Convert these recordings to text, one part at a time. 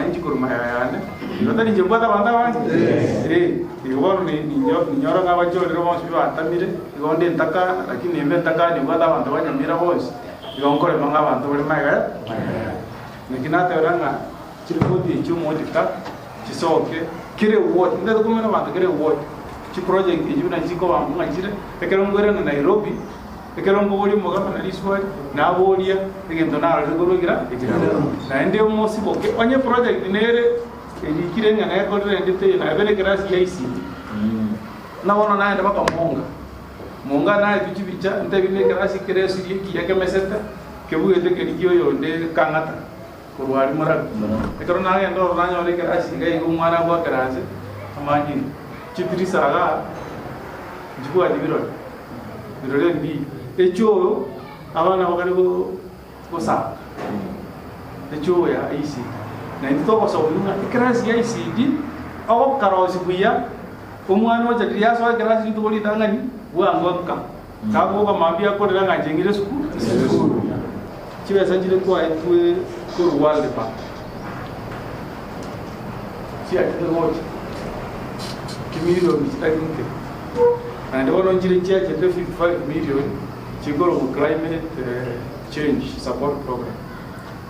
wananchi kurmayane yota ni jembata banda wangu igoro ni nyoro ngabachole robo sibi batamire igonde ntaka lakini embe ntaka ni bata banda banyamira bose igonkore manga bantu bali maga nikinate oranga chirikodi chumo dikta chisoke kire wot ndado kumena bantu kire wot chi project ijuna chiko bamanga chire ekero ngore na Nairobi ekero ngori mogama na liswa na boria egento na rugorugira na ende omosi boke onye project nere ekire ngana ekorere ndite na bele grasi ya isi na wono na ende baka monga na tuchibicha ndebine grasi kire siri ki yake meseta kebuete kerikio yonde kangata kurwari mara ekero na endo na nyore grasi ngai kumwana kwa grasi amanyi chitiri saga jibwa dibiro birore ndi echo abana bakari go sa echo ya isi na ndito ko so lunga ikrasi ya isi di awo karosi buya omwana wacha dia so ikrasi to boli tangani wa ngomka kago ba mambia ko danga jengire school chiwe sanjire ko ai tu ko walde pa sia ko kimiro mitakinke and one on Jiri 55 million Chigoro climate change support program.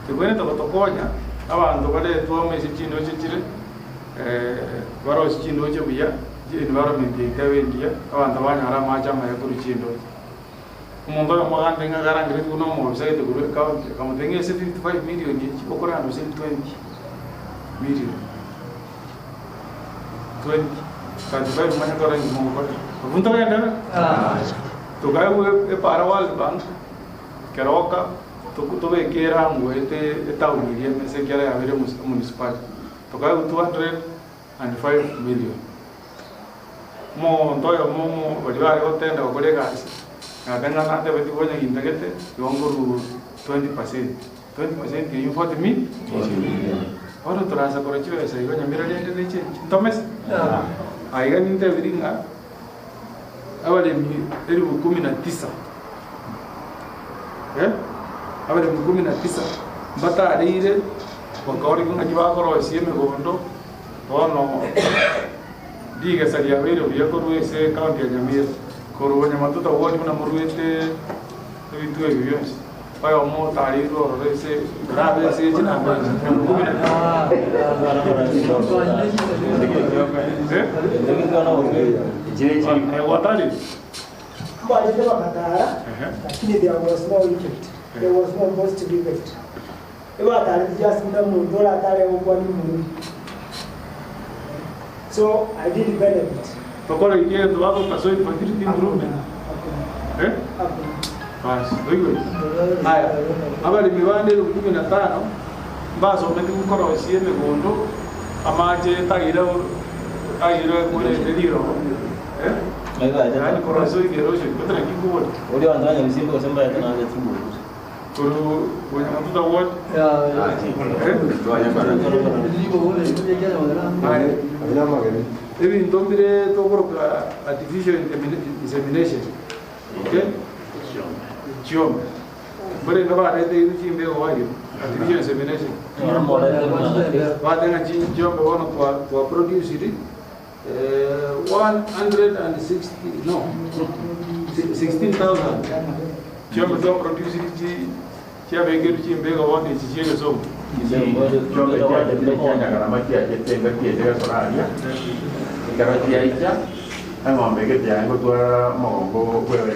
The Gweneta Tokonya, Avan, the Vade, Tome, Chino Chile, Varos Chino Jabia, the environment in India, Avan Tavana Ramaja, Mayapurichindo. Mumbai Mogan, Garan, Grituno, say the Guru County, coming is 55 million, Chokoran was in 20 million. 20. 35 money in Mumbai. Punta Gana? To go a Parawal Bank, Keroka, Tokutobe Kera, Muete, a town, Sekera, municipal. To go 205 million. More Toyo Momo, or Hotel or Bodegas. And then another with the one integrated, you won't go to 20%. 20% can you 40 me? Or to answer for a choice, I got a mirror Thomas. I got into everything. Awale elimu 19 awale 19 mbata alire wakori kunga jibakoro sieme gondo ono diga salia vero yakoro ese county ya Nyamira koro nyamatuta wodi na muruete vitu hivyo paya mo tariro ese grave ese jina there was no Egypt. There was no most to be left. So I didn't benefit. Abali miwande 15 baso meti mkoro sieme gondo amaje tagira mole deliro koro so igero je kutra kikubo uli wanzanya msimbo semba ya tanaje tumbo koro kwenye mtuta wote evi ndombire tokoro artificial insemination okay Chiom. But in the bar, they didn't be away. Artificial insemination. But then a job to produce it 16,000. Job to produce it. Chia beggar chim beg of one is here so. I'm on make it young, but we're more where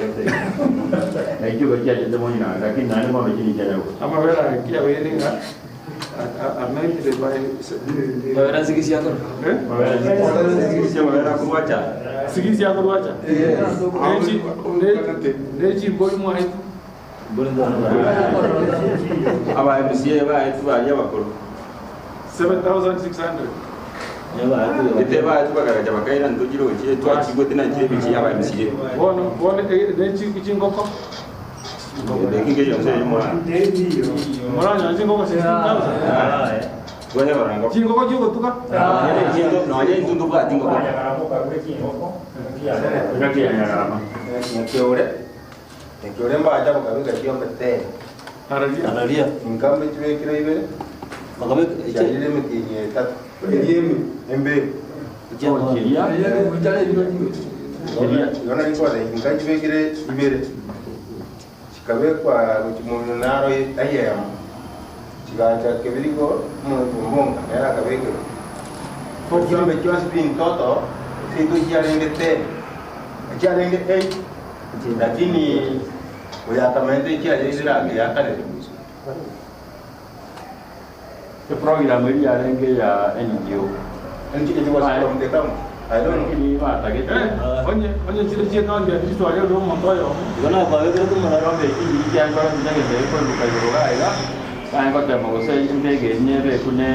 I do a judge at the morning. I can none of the general. I'm aware I keep waiting. I'm mentioned by Sigisiaco. Sigisiaco. Neji boy my I was here by 7,600. Ite ba tu ba ga ba nan do jiro je to a ci godina je bi ci ya ba mi ci won ne ci ki ngoko de ki ge yo se mo ra nya ci ngoko 16,000 wone ba ngoko ci ngoko jugo tuka ne ci ndo no ye ndu ba tingo ko ga ti ya ya ma Nikiore mba aja mukabiga kiyo mbete. Aralia. Inkambe tuwe kira ibe. Makabe Ile mkinye tatu. Ile embe. Kiria. Yona iko da ingaji begire ibere. Chikabe kwa mchimuno naro ayam. Chikaja kebiriko mbonga era kabeke. Por kiombe kiasi bin toto situ jarengete. Jarengete lakini uyakamende kiajira yakale. The program ya renge ya NGO. NGO was from the town. I don't know. Ni va target. Onye chile kaunti ya Kristo alio ndo montoyo. Gana ba we ko mara Rombe iki ya kwa nda ke ko lu ka ro ga ila. Sai ko te mo se ndege nyebe kune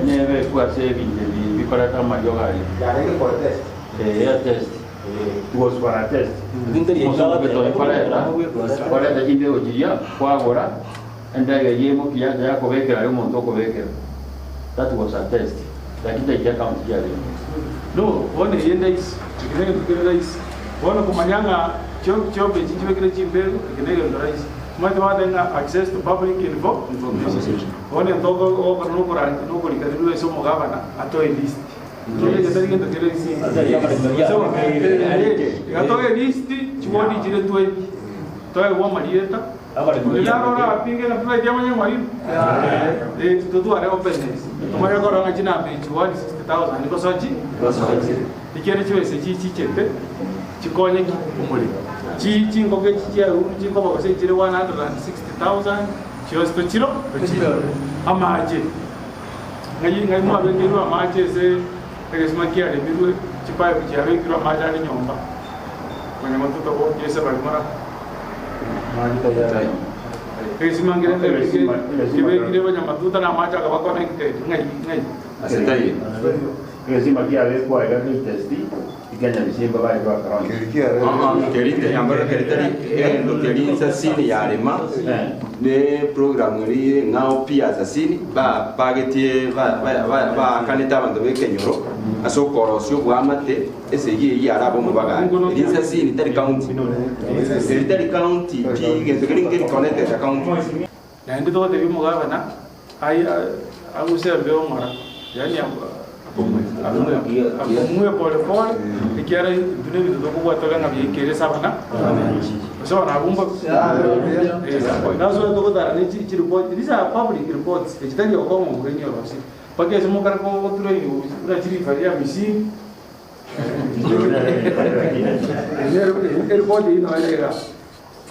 nyebe kwa se bi ko ta ma yo ga. Jarenge for test. Ya test. Was para test. Ndiri Mo so ke to para da ide o dia kwa agora. Ndege yemo kia ya ko vekera yo monto ko vekera. That was a test. Lakini ya kaunti ya leo. No, one yenda is. Kile is. One kumanyanga chobe chichiwe kile chimbelu kile ndo rais. Matu wadenga access to public information. One ndoko o kono kora no likadiru eso mugabana atoe list. Kile kitari kile kile si. Atoe list chwodi chile tuwe. Toe wa marieta. Claro, la pinga la playa llama ya marido. Tú haré openness. Como yo corro en China, me chuan 60,000. Ni cosa chi. Y quiere chuve se chi chete. Chicoñe ki umuli. Chi ngoke chi ya chi ko ko se chire 160,000. Chi osto chiro. Amaje. Ngai mo abe kiru amaje se que makia de biru chi pa chi abe kiru amaje ni nyomba. Kwenye mtoto ko yesa balmara. Kasi mangere kebe banyamatuta na macha ka connected ngai Asentai. Kasi makia le kwa ga ni testi ikanya bisimba ba kwa karon. Kerite ambara keritari ndo kerisa sini ya lema. Ne program ri ngao pia za sini ba pagetie ba kanita bando be kenyoro aso korosio bwa mate ese ye arabo mubaga. Kerisa sini tari county. Tari county pi gento keringe connected county. Na ndi to de mugaga na ai aguse beo mara. Yani Amungue pole pole ikiara dunia itu aku buat orang ngabi kiri sama na. So na bumba. Na so itu kita ni ciri report. Ini sa public reports. Jadi dia orang mau beri orang sih. Pakai semua kan kau tuh ini udah ciri varia misi. Ini report ini ada ya.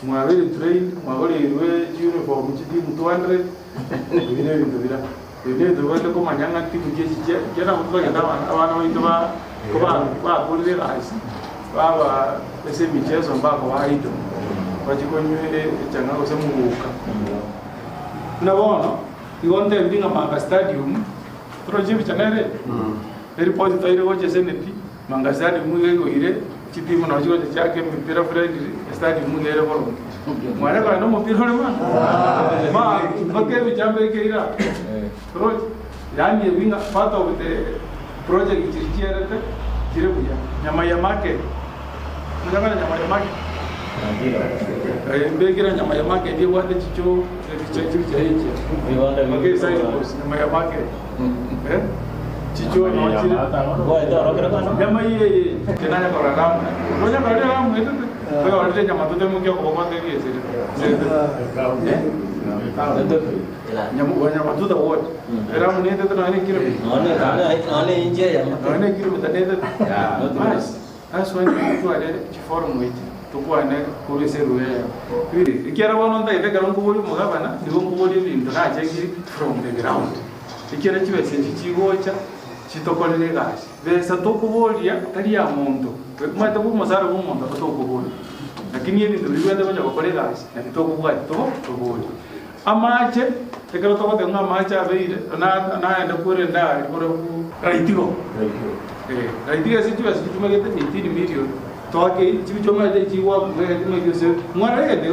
Mengawal train, mengawal itu uniform jadi mutuan ini itu bila. Ini tu kan tu manjangan tu je jangan untuk kita awan itu ba boleh rais ba ese michezo ambako haito wachikonywele changa usemuka nabono igonte mbinga manga stadium project chanere report taire woche seneti manga stadium ngego ire chipimo na chigo chake mpira friendly stadium ngere bolo mwana kwa no mpira hole ma bakke vichambe keira project yani winga part of the project chirichiarete chirebuya nyama ya market ngana nyama ya market mbekira nyama ya market ndio wande chicho chicho okay sai nyama ya market chicho no chire nyama ye tena kwa ramu ngoja kwa ramu ndio kwa wale nyama tote mukio kwa kwa ndio nyama tuta wote ramu ndio tena ni kilo Nane inje ya. nane kilo tena mas aswa ni tu ale chiforum witi tukua ne kulise ruya kiri ikiara wono nda ite garongo boli mugabana nibo ngoboli lindo na cheki from the ground ikiara chiwe chigocha chitokolele gashi besa tokuboli tari ya muntu mata bu masara bu muntu tokuboli lakini yeni ndo liwenda bacha kokole gashi na tokubwa tokuboli amache tekero toko de amache abeire na enda kure nda kure raitigo raitigo situ asitumegete 18 million toke chibichoma de chiwa ngere tumegese ngare de